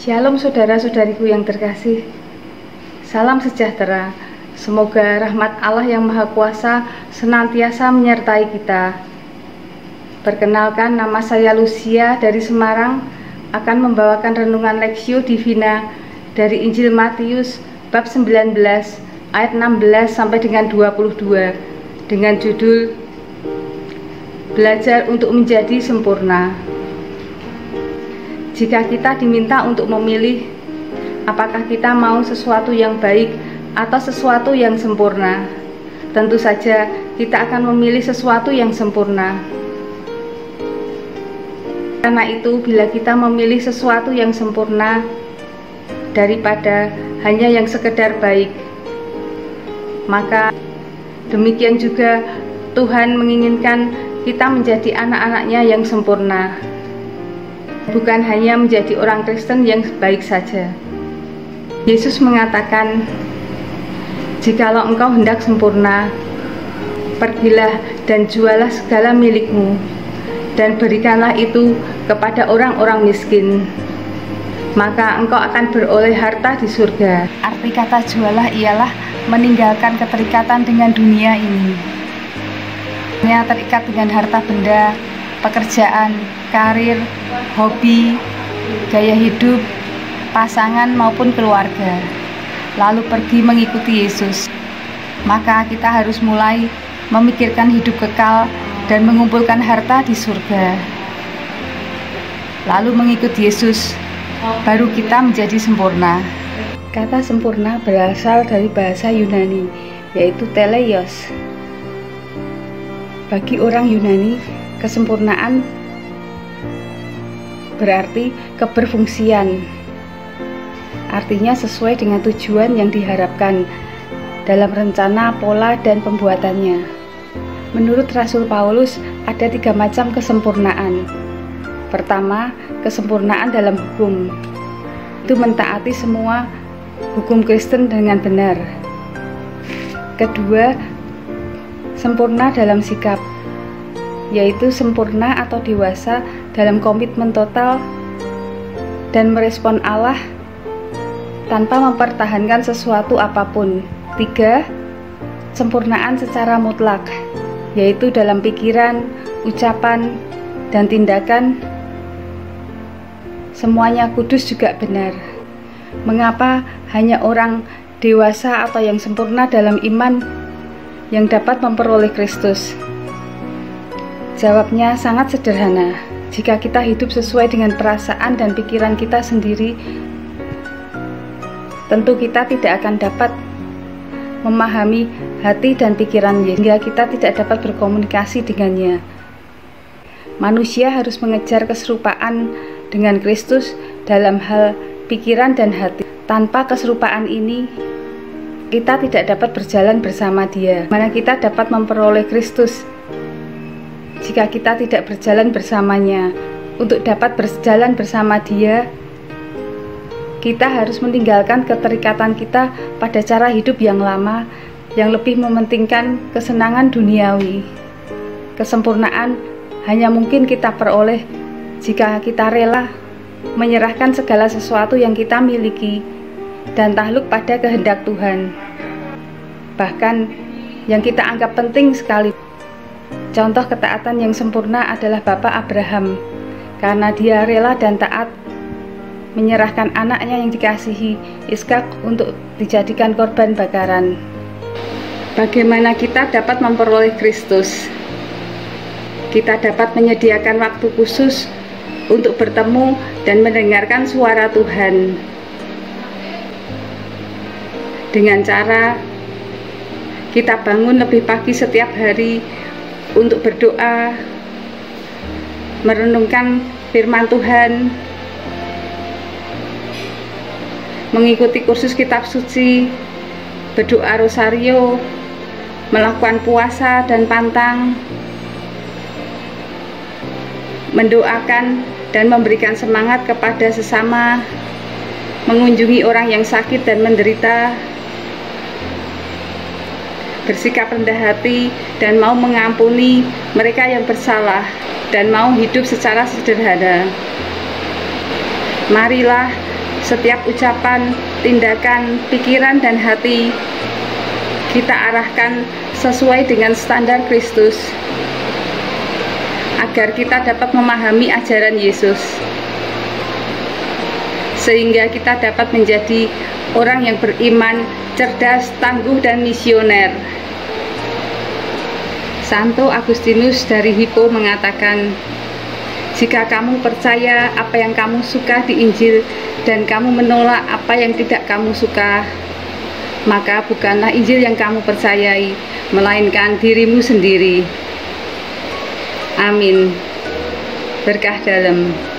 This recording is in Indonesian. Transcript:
Shalom saudara-saudariku yang terkasih. Salam sejahtera. Semoga rahmat Allah yang Maha Kuasa senantiasa menyertai kita. Perkenalkan, nama saya Lucia dari Semarang, akan membawakan renungan Lexio Divina dari Injil Matius bab 19 ayat 16 sampai dengan 22 dengan judul Belajar untuk menjadi sempurna. Jika kita diminta untuk memilih, apakah kita mau sesuatu yang baik atau sesuatu yang sempurna? Tentu saja kita akan memilih sesuatu yang sempurna. Karena itu, bila kita memilih sesuatu yang sempurna daripada hanya yang sekedar baik, maka demikian juga Tuhan menginginkan kita menjadi anak-anaknya yang sempurna, bukan hanya menjadi orang Kristen yang baik saja. Yesus mengatakan, "Jikalau engkau hendak sempurna, pergilah dan jualah segala milikmu, dan berikanlah itu kepada orang-orang miskin, maka engkau akan beroleh harta di surga." Arti kata jualah ialah meninggalkan keterikatan dengan dunia ini. Hanya terikat dengan harta benda, pekerjaan, karir, hobi, gaya hidup, pasangan maupun keluarga, lalu pergi mengikuti Yesus. Maka kita harus mulai memikirkan hidup kekal dan mengumpulkan harta di surga. Lalu mengikuti Yesus, baru kita menjadi sempurna. Kata sempurna berasal dari bahasa Yunani, yaitu teleios. Bagi orang Yunani, kesempurnaan berarti keberfungsian. Artinya sesuai dengan tujuan yang diharapkan dalam rencana, pola, dan pembuatannya. Menurut Rasul Paulus, ada 3 macam kesempurnaan. Pertama, kesempurnaan dalam hukum. Itu mentaati semua hukum Kristen dengan benar. Kedua, sempurna dalam sikap, yaitu sempurna atau dewasa dalam komitmen total dan merespon Allah tanpa mempertahankan sesuatu apapun. 3. Sempurnaan secara mutlak, yaitu dalam pikiran, ucapan, dan tindakan semuanya kudus juga benar. Mengapa hanya orang dewasa atau yang sempurna dalam iman yang dapat memperoleh Kristus? Jawabnya sangat sederhana. Jika kita hidup sesuai dengan perasaan dan pikiran kita sendiri, tentu kita tidak akan dapat memahami hati dan pikiran Yesus, sehingga kita tidak dapat berkomunikasi dengannya. Manusia harus mengejar keserupaan dengan Kristus dalam hal pikiran dan hati. Tanpa keserupaan ini, kita tidak dapat berjalan bersama Dia. Mana kita dapat memperoleh Kristus jika kita tidak berjalan bersamanya? Untuk dapat berjalan bersama Dia, kita harus meninggalkan keterikatan kita pada cara hidup yang lama, yang lebih mementingkan kesenangan duniawi. Kesempurnaan hanya mungkin kita peroleh jika kita rela menyerahkan segala sesuatu yang kita miliki dan takluk pada kehendak Tuhan. Bahkan yang kita anggap penting sekali, contoh ketaatan yang sempurna adalah Bapak Abraham, karena dia rela dan taat menyerahkan anaknya yang dikasihi, Ishak, untuk dijadikan korban bakaran. Bagaimana kita dapat memperoleh Kristus? Kita dapat menyediakan waktu khusus untuk bertemu dan mendengarkan suara Tuhan dengan cara kita bangun lebih pagi setiap hari untuk berdoa, merenungkan firman Tuhan, mengikuti kursus kitab suci, berdoa rosario, melakukan puasa dan pantang, mendoakan dan memberikan semangat kepada sesama, mengunjungi orang yang sakit dan menderita, bersikap rendah hati dan mau mengampuni mereka yang bersalah, dan mau hidup secara sederhana. Marilah setiap ucapan, tindakan, pikiran, dan hati kita arahkan sesuai dengan standar Kristus, agar kita dapat memahami ajaran Yesus, sehingga kita dapat menjadi orang yang beriman, cerdas, tangguh, dan misioner. Santo Agustinus dari Hippo mengatakan, jika kamu percaya apa yang kamu suka di Injil dan kamu menolak apa yang tidak kamu suka, maka bukanlah Injil yang kamu percayai, melainkan dirimu sendiri. Amin. Berkah dalam.